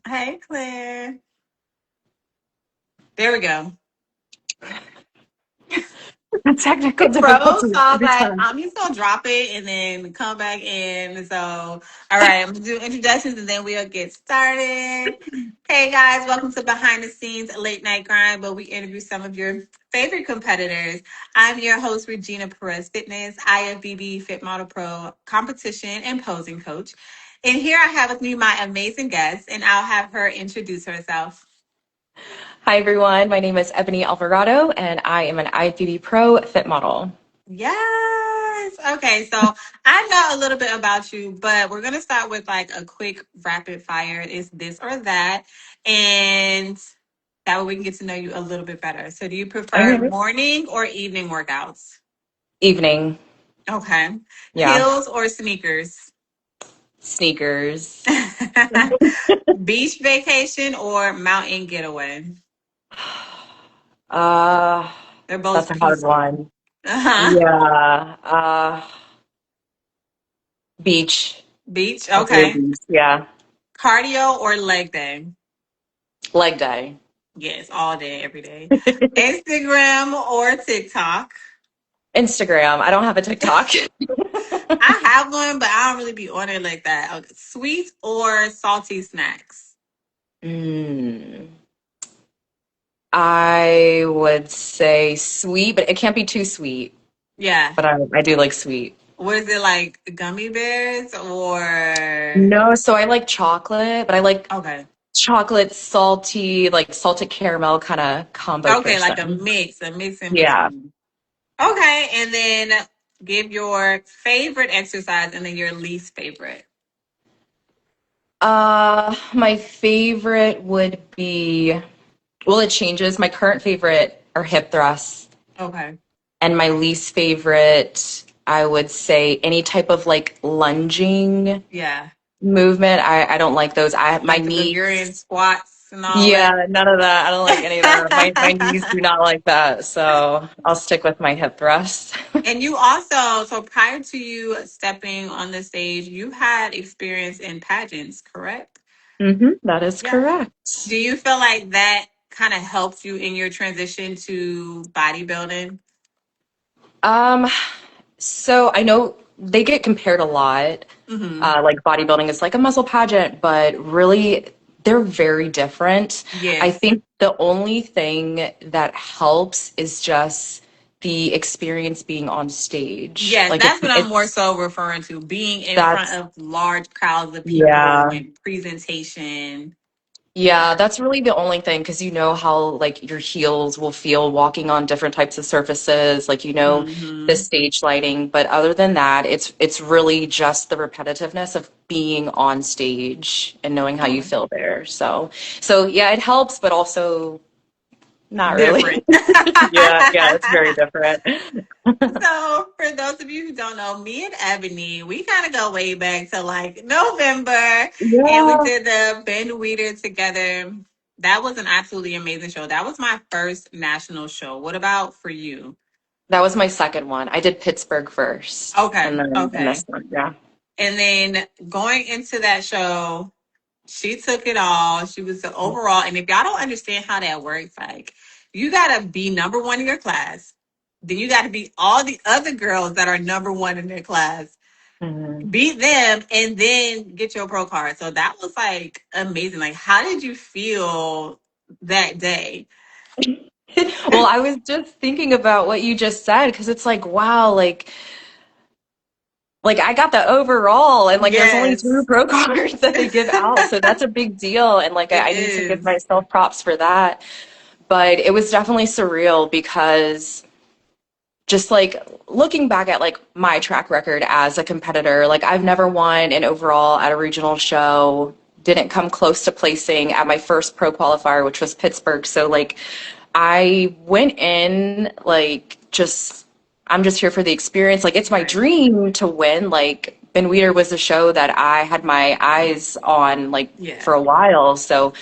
Hey, Claire. There we go. Technical It froze, so difficulties I was every like, time. I'm just gonna drop it and then come back in. So, all right, I'm gonna do introductions and then we'll get started. Hey guys, welcome to Behind the Scenes Late Night Grind, where we interview some of your favorite competitors. I'm your host, Regina Perez Fitness, IFBB Fit Model Pro competition and posing coach. And here I have with me my amazing guest, and I'll have her introduce herself. Hi, everyone. My name is Ebony Alvarado, and I am an IFBB Pro Fit Model. Yes. Okay. So I know a little bit about you, but we're going to start with like a quick rapid fire. Is this or that? And that way we can get to know you a little bit better. So do you prefer Okay. morning or evening workouts? Evening. Okay. Yeah. Heels or sneakers? Sneakers. Beach vacation or mountain getaway? Uh, They're that's both a hard peaceful. one. Uh-huh. Yeah. Beach. Beach. I'll do a Okay. beach. Yeah. Cardio or leg day? Leg day. Yes, all day, every day. Instagram or TikTok? Instagram. I don't have a TikTok. I have one, but I don't really be on it like that. Okay. Sweet or salty snacks? Mm, I would say sweet, but it can't be too sweet. Yeah. But I do like sweet. What is it like? Gummy bears or No, so I like chocolate, but I like okay. chocolate, salty, like salted caramel kind of combo Okay, like person. a mix in Yeah. between. Okay, and then give your favorite exercise and then your least favorite. My favorite would be, well, it changes. My current favorite are hip thrusts, Okay. and my least favorite, I would say any type of like lunging Yeah. movement. I don't like those. My Like the Bulgarian knees. squats and all that. Yeah, none of that. I don't like any of that. My knees do not like that. So I'll stick with my hip thrust. And you also, so prior to you stepping on the stage, you had experience in pageants, correct? That is Yeah. correct. Do you feel like that kind of helped you in your transition to bodybuilding? Um, so I know they get compared a lot. Mm-hmm. Like bodybuilding is like a muscle pageant, but really they're very different. I Yes. think the only thing that helps is just the experience being on stage. Yes, Like that's what I'm more it's so referring to. Being in front that's of large crowds of people yeah. and presentation. Yeah, Yeah. that's really the only thing because you know how like your heels will feel walking on different types of surfaces, like you know the Mm-hmm. stage lighting, but other than that, it's really just the repetitiveness of being on stage and knowing how you Okay. feel there. So yeah, it helps, but also not really. Different. Yeah, it's very different. So, for those of you who don't know, me and Ebony, we kind of go way back to like November, and we Yeah, did the Ben Weeder together. That was an absolutely amazing show. That was my first national show. What about for you? that was my second one. I did Pittsburgh first, and Okay, then okay. this one. Yeah. And then going into that show, she took it all. She was the overall. And if y'all don't understand how that works, like you gotta be number one in your class. Then you gotta beat all the other girls that are number one in their class. Mhm. Beat them and then get your pro card. So that was like amazing. Like, how did you feel that day? Well, I was just thinking about what you just said because it's like, wow, like I got the overall and like there's only two Yes, pro cards that they give out, so that's a big deal and like it I need to give is. myself props for that. But it was definitely surreal because just like looking back at like my track record as a competitor, like I've never won an overall at a regional show, didn't come close to placing at my first pro qualifier, which was Pittsburgh. So like I went in like just I'm just here for the experience. Like it's my Right. dream to win. Like Ben Weeder was a show that I had my eyes on like Yeah. for a while. So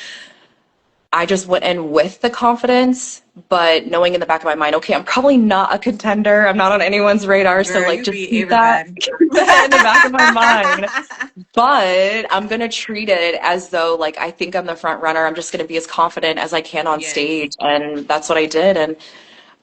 I just went in with the confidence, but knowing in the back of my mind, okay, I'm probably not a contender. I'm not on anyone's radar. So Girl, like you just beat everybody. keep that in the back of my mind. But I'm gonna treat it as though like I think I'm the front runner. I'm just gonna be as confident as I can on Yes. stage. And that's what I did. And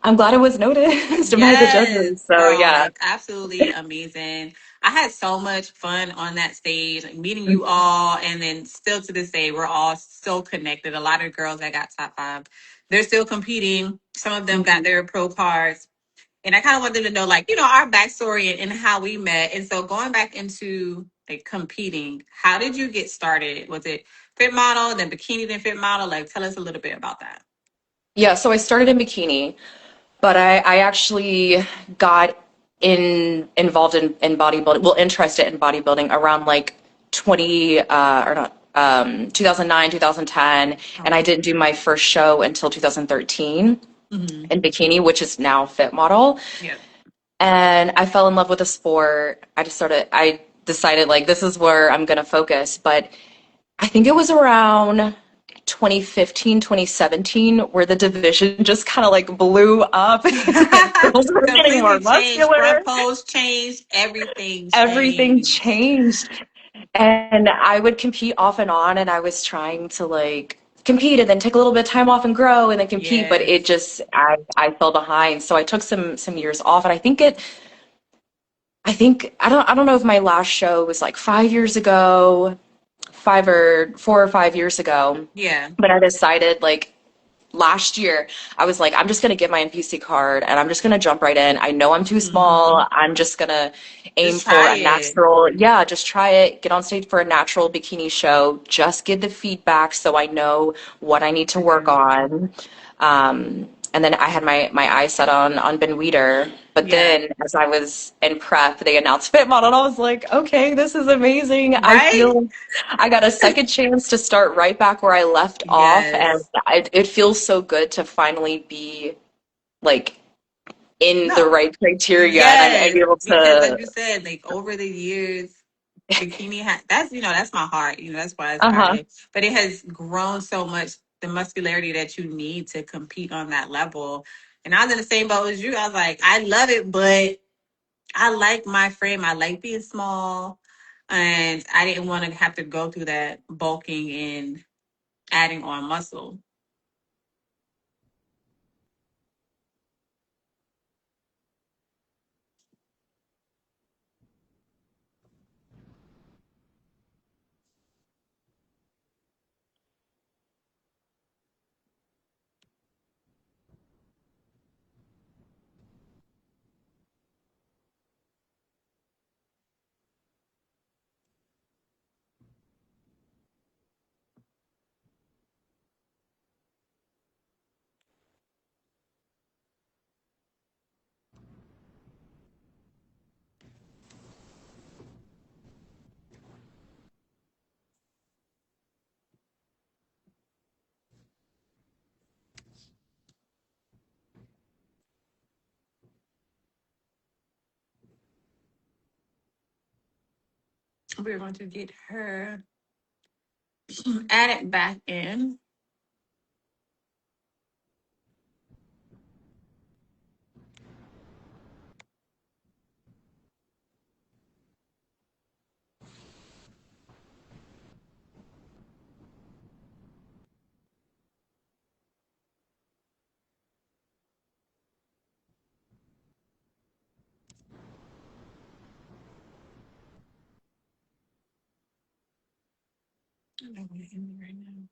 I'm glad it was noticed by the judges. Yes, So girl, yeah. like absolutely amazing. I had so much fun on that stage, like, meeting you all, and then still to this day, we're all so connected. A lot of girls that got top five, they're still competing. Some of them got Mhm. their pro cards. And I kind of want them to know, like, our backstory and how we met. And so going back into like competing, how did you get started? Was it fit model, then bikini, then fit model? Like, tell us a little bit about that. Yeah, so I started in bikini, but I actually got involved in bodybuilding, well, interested in bodybuilding around like 20 or not 2009, 2010, and I Okay. didn't do my first show until 2013 Mm-hmm. in bikini, which is now fit model. Yeah. And I fell in love with the sport. I decided like this is where I'm gonna focus, but I think it was around 2015, 2017, where the division just kind of like blew up and girls were getting more Completely changed. muscular. Front pose changed. Everything Everything changed. changed. And I would compete off and on, and I was trying to like compete and then take a little bit of time off and grow and then compete, but it Yes. just I fell behind. So I took some years off, and I don't know if my last show was like 5 years ago, 4 or 5 years ago, Yeah. but I decided like last year, I was like, I'm just going to get my NPC card and I'm just going to jump right in. I know I'm too Hmm. small. I'm just going to aim Just for try a it. natural, yeah, just try it, get on stage for a natural bikini show, just get the feedback so I know what I need to work Mhm. on. And then I had my eyes set on Ben Weider. But Yeah. then as I was in prep, they announced Fit Model, and I was like, okay, this is amazing. I Right? feel I got a second chance to start right back where I left off, and Yes. it feels so good to finally be like in the No. right criteria and I'm Yes. able Because like to. you said, like over the years, bikini that's that's my heart. That's why I Uh-huh. started. But it has grown so much, the muscularity that you need to compete on that level. And I was in the same boat as you. I was like, I love it, but I like my frame. I like being small. And I didn't want to have to go through that bulking and adding on muscle. We're going to get her added back in. I don't want to end it right now.